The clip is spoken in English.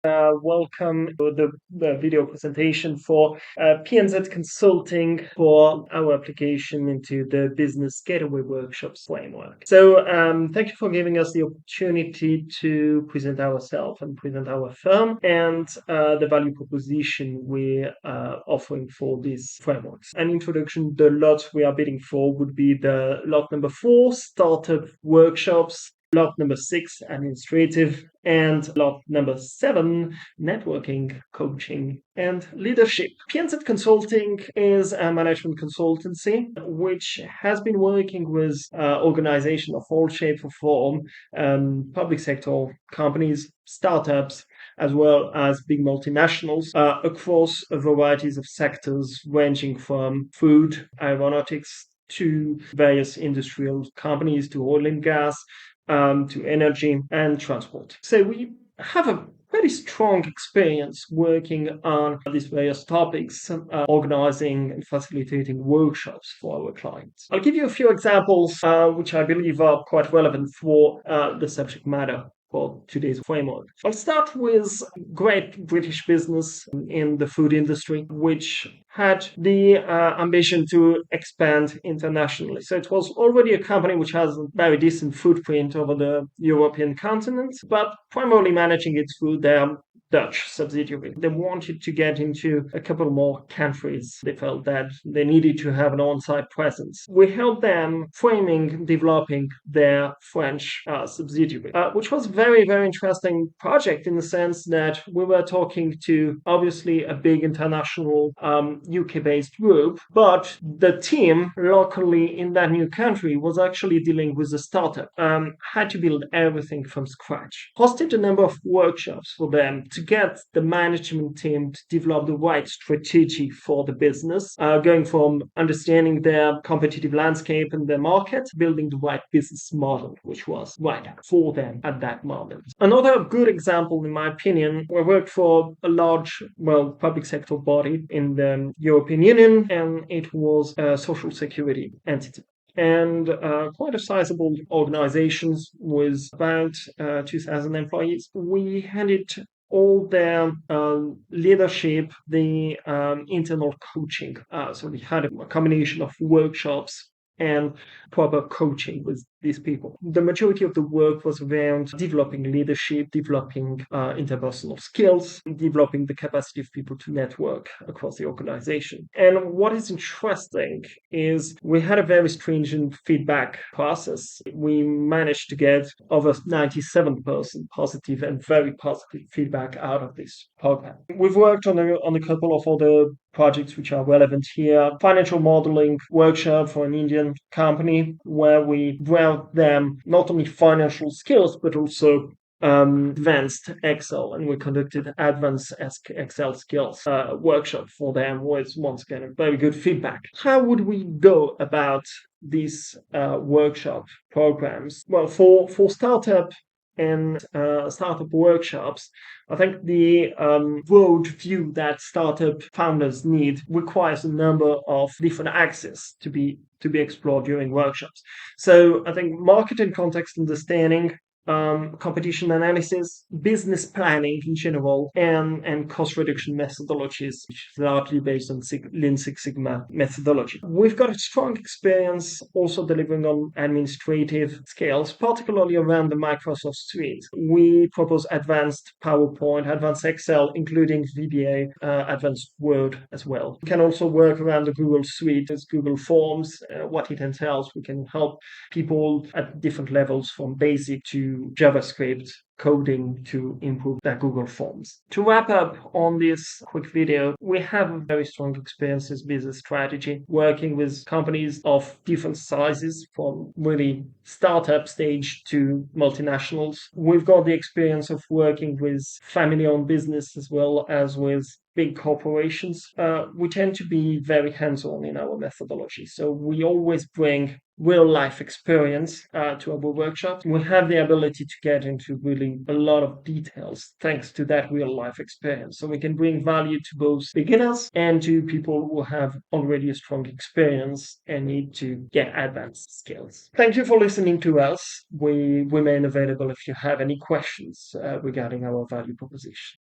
Welcome to the video presentation for PNZ Consulting for our application into the Business Gateway Workshops framework. Thank you for giving us the opportunity to present ourselves and present our firm and the value proposition we're offering for these frameworks. An introduction, the lot we are bidding for would be the lot number 4, Startup Workshops, lot number 6, administrative, and lot number 7, networking, coaching, and leadership. PNZ Consulting is a management consultancy which has been working with organizations of all shape or form, public sector companies, startups, as well as big multinationals across a variety of sectors ranging from food, aeronautics, to various industrial companies, to oil and gas, to energy and transport. So we have a very strong experience working on these various topics, organizing and facilitating workshops for our clients. I'll give you a few examples which I believe are quite relevant for the subject matter for today's framework. I'll start with great British business in the food industry, which had the ambition to expand internationally. So it was already a company which has a very decent footprint over the European continent, but primarily managing its food, their Dutch subsidiary. They wanted to get into a couple more countries. They felt that they needed to have an on-site presence. We helped them framing, developing their French subsidiary, which was a very, very interesting project in the sense that we were talking to obviously a big international UK-based group, but the team locally in that new country was actually dealing with a startup, had to build everything from scratch. Hosted a number of workshops for them to get the management team to develop the right strategy for the business, going from understanding their competitive landscape and their market, building the right business model, which was right for them at that moment. Another good example, in my opinion, we worked for a large, public sector body in the European Union, and it was a social security entity. And quite a sizable organization with about 2,000 employees. We handed all their leadership, the internal coaching. So we had a combination of workshops and proper coaching with these people. The majority of the work was around developing leadership, developing interpersonal skills, developing the capacity of people to network across the organization. And what is interesting is we had a very stringent feedback process. We managed to get over 97% positive and very positive feedback out of this program. We've worked on a couple of other projects which are relevant here. Financial modeling workshop for an Indian company where we brought them not only financial skills but also advanced Excel, and we conducted advanced Excel skills workshop for them with once again a very good feedback. How would we go about these workshop programs? Well, for startup and startup workshops, I think the broad view that startup founders need requires a number of different axes to be explored during workshops. So I think market and context understanding, competition analysis, business planning in general, and cost reduction methodologies, which is largely based on Lean Six Sigma methodology. We've got a strong experience also delivering on administrative skills, particularly around the Microsoft suite. We propose advanced PowerPoint, advanced Excel, including VBA, advanced Word as well. We can also work around the Google suite as Google Forms, what it entails. We can help people at different levels from basic to JavaScript coding to improve their Google Forms. To wrap up on this quick video, we have a very strong experience as business strategy, working with companies of different sizes from really startup stage to multinationals. We've got the experience of working with family-owned business as well as with big corporations. We tend to be very hands-on in our methodology. So we always bring real life experience to our workshops. We have the ability to get into really a lot of details thanks to that real life experience. So we can bring value to both beginners and to people who have already a strong experience and need to get advanced skills. Thank you for listening to us. We remain available if you have any questions regarding our value proposition.